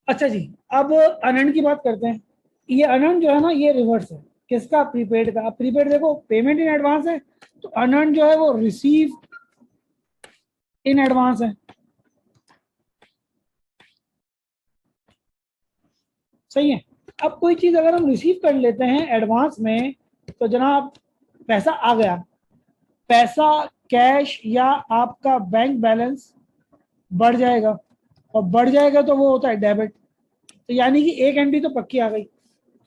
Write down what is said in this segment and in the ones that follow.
अच्छा जी, अब अनंड की बात करते हैं। ये अनंड जो है ना, ये रिवर्स है किसका? प्रीपेड का। अब प्रीपेड देखो, पेमेंट इन एडवांस है, तो अनंड जो है वो रिसीव इन एडवांस है। सही है। अब कोई चीज अगर हम रिसीव कर लेते हैं एडवांस में, तो जनाब पैसा आ गया, पैसा कैश या आपका बैंक बैलेंस बढ़ जाएगा, और बढ़ जाएगा तो वो होता है डेबिट। तो यानी कि एक एंट्री तो पक्की आ गई।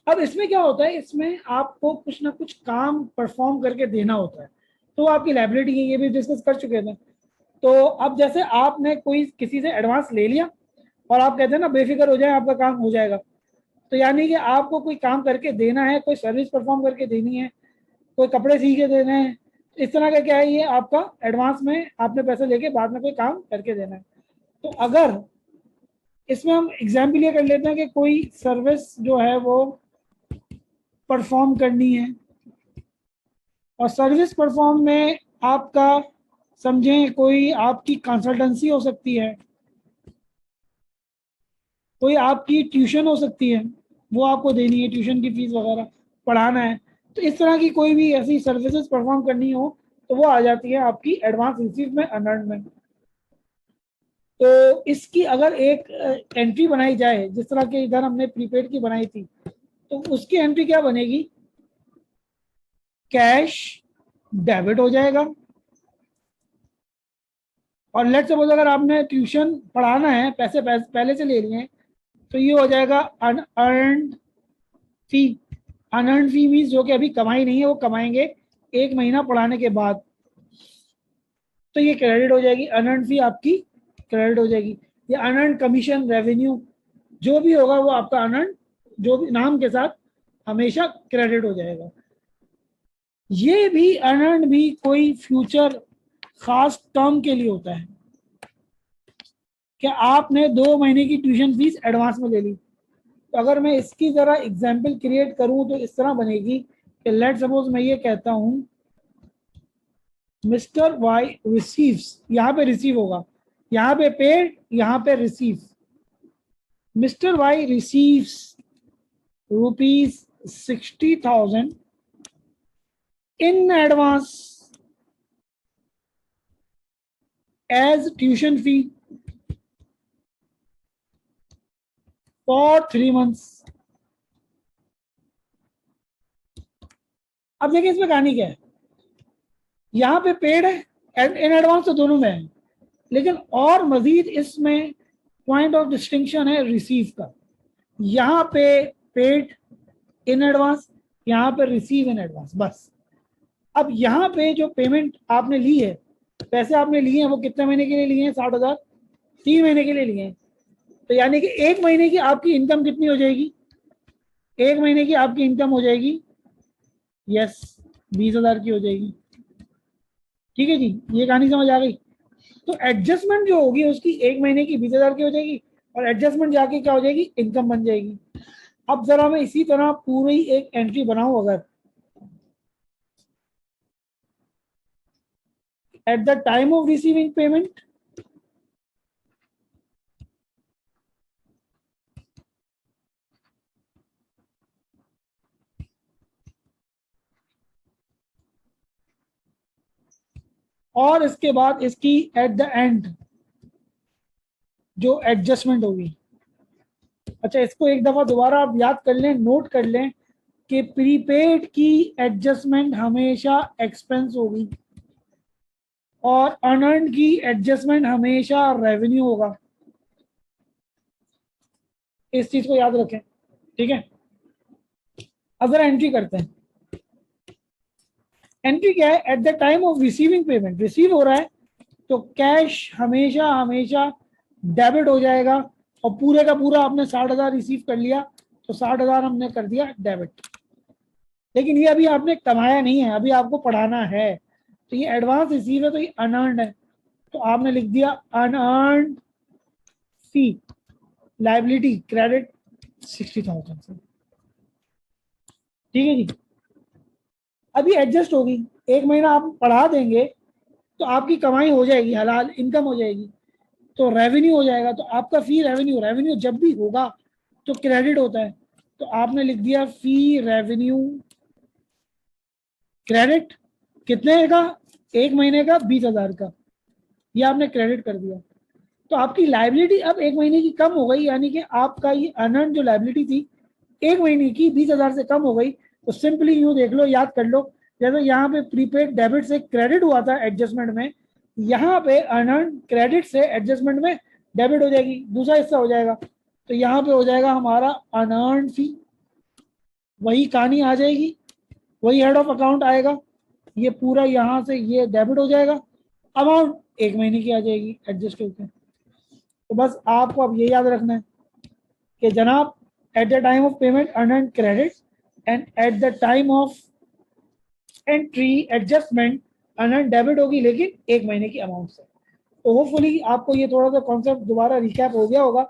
अब इसमें क्या होता है, इसमें आपको कुछ ना कुछ काम परफॉर्म करके देना होता है, तो आपकी लाइबिलिटी है, ये भी डिस्कस कर चुके थे। तो अब जैसे आपने कोई किसी से एडवांस ले लिया, और आप कहते हैं ना बेफिक्र हो जाए आपका काम हो जाएगा, तो यानी कि आपको कोई काम करके देना है, कोई सर्विस परफॉर्म करके देनी है, कोई कपड़े सी के देने हैं, इस तरह का क्या है, ये आपका एडवांस में आपने पैसे लेके बाद में कोई काम करके देना है। तो अगर इसमें हम एग्जाम्पल ये कर लेते हैं कि कोई सर्विस जो है वो परफॉर्म करनी है, और सर्विस परफॉर्म में आपका समझें कोई आपकी कंसल्टेंसी हो सकती है, कोई आपकी ट्यूशन हो सकती है, वो आपको देनी है, ट्यूशन की फीस वगैरह, पढ़ाना है। तो इस तरह की कोई भी ऐसी सर्विसेज परफॉर्म करनी हो, तो वो आ जाती है आपकी एडवांस रिसीव में, अनर्न में। तो इसकी अगर एक एंट्री बनाई जाए, जिस तरह के इधर हमने प्रीपेड की बनाई थी, तो उसकी एंट्री क्या बनेगी? कैश डेबिट हो जाएगा, और लेट सपोज अगर आपने ट्यूशन पढ़ाना है, पैसे पहले से ले लिए हैं, तो ये हो जाएगा अनअर्न्ड फी। अनअर्न्ड फी मीन्स जो कि अभी कमाई नहीं है, वो कमाएंगे एक महीना पढ़ाने के बाद, तो ये क्रेडिट हो जाएगी। अनअर्न्ड फी आपकी क्रेडिट हो जाएगी। ये अनअर्न्ड कमीशन, रेवेन्यू जो भी होगा वो आपका अनअर्न्ड, जो भी नाम के साथ हमेशा क्रेडिट हो जाएगा। ये भी अनअर्न्ड भी कोई फ्यूचर खास टर्म के लिए होता है, कि आपने 2 महीने की ट्यूशन फीस एडवांस में ले ली। तो अगर मैं इसकी जरा एग्जाम्पल क्रिएट करूं, तो इस तरह बनेगी कि लेट सपोज मैं ये कहता हूं, मिस्टर वाई रिसीव्स, यहां पे रिसीव होगा, यहां पे पेड, यहां पे receive. Mister Y receives ₹60,000 in advance as tuition fee for 3 months। अब देखिए इसमें कहानी क्या है, यहाँ पे पेड है, इन एडवांस तो दोनों में है, लेकिन और मजीद इसमें पॉइंट ऑफ डिस्टिंक्शन है रिसीव का। यहाँ पे पेड इन एडवांस, यहाँ पे रिसीव इन एडवांस, बस। अब यहाँ पे जो पेमेंट आपने ली है, पैसे आपने लिए हैं, वो कितने महीने के लिए लिए हैं? 60,000 3 महीने के लिए लिए हैं। तो यानी कि एक महीने की आपकी इनकम कितनी हो जाएगी? एक महीने की आपकी इनकम हो जाएगी, यस, 20,000 की हो जाएगी। ठीक है जी, ये कहानी समझ आ गई। तो एडजस्टमेंट जो होगी उसकी एक महीने की 20,000 की हो जाएगी, और एडजस्टमेंट जाके क्या हो जाएगी? इनकम बन जाएगी। अब जरा मैं इसी तरह पूरी एक एंट्री बनाऊं, अगर at the time of receiving payment, और इसके बाद इसकी एट द एंड जो एडजस्टमेंट होगी। अच्छा, इसको एक दफा दोबारा आप याद कर लें, नोट कर लें कि प्रीपेड की एडजस्टमेंट हमेशा एक्सपेंस होगी, और अनअर्न्ड की एडजस्टमेंट हमेशा रेवेन्यू होगा। इस चीज को याद रखें, ठीक है। अगर एंट्री करते हैं, एंट्री क्या है? At the time of receiving payment, receive हो रहा है, तो कैश हमेशा हमेशा डेबिट हो जाएगा, और पूरे का पूरा आपने 60,000 रिसीव कर लिया, तो 60,000 हमने कर दिया डेबिट। लेकिन ये अभी आपने कमाया नहीं है, अभी आपको पढ़ाना है, तो ये एडवांस रिसीव है, तो ये अनअर्न्ड है, तो आपने लिख दिया अनअर्न्ड फी, लाइबिलिटी क्रेडिट 60,000 से। ठीक है जी। अभी एडजस्ट होगी, एक महीना आप पढ़ा देंगे, तो आपकी कमाई हो जाएगी, हलाल इनकम हो जाएगी। तो रेवेन्यू हो जाएगा। तो आपका फी रेवेन्यू, रेवेन्यू जब भी होगा तो क्रेडिट होता है, तो आपने लिख दिया फी रेवेन्यू क्रेडिट, कितने का, 1 महीने का 20,000 का, ये आपने क्रेडिट कर दिया। तो आपकी लाइबिलिटी अब 1 महीने की कम हो गई, यानी कि आपका ये अनर्न जो लाइबिलिटी थी 1 महीने की 20,000 से कम हो गई। तो सिंपली यूं देख लो, याद कर लो, जैसे यहाँ पे प्रीपेड डेबिट से क्रेडिट हुआ था एडजस्टमेंट में, यहाँ पे अनर्न क्रेडिट से एडजस्टमेंट में डेबिट हो जाएगी, दूसरा हिस्सा हो जाएगा। तो यहाँ पे हो जाएगा हमारा अनर्न फी, वही कहानी आ जाएगी, वही हेड ऑफ अकाउंट आएगा, ये पूरा यहाँ से ये डेबिट हो जाएगा, अमाउंट 1 महीने की आ जाएगी एडजस्ट होकर। तो बस आपको अब ये याद रखना है कि जनाब at the time of payment unearned credit and at the time of entry adjustment unearned debit होगी, लेकिन 1 महीने की अमाउंट से। तो होपफुली आपको ये थोड़ा सा कॉन्सेप्ट दोबारा रिकैप हो गया होगा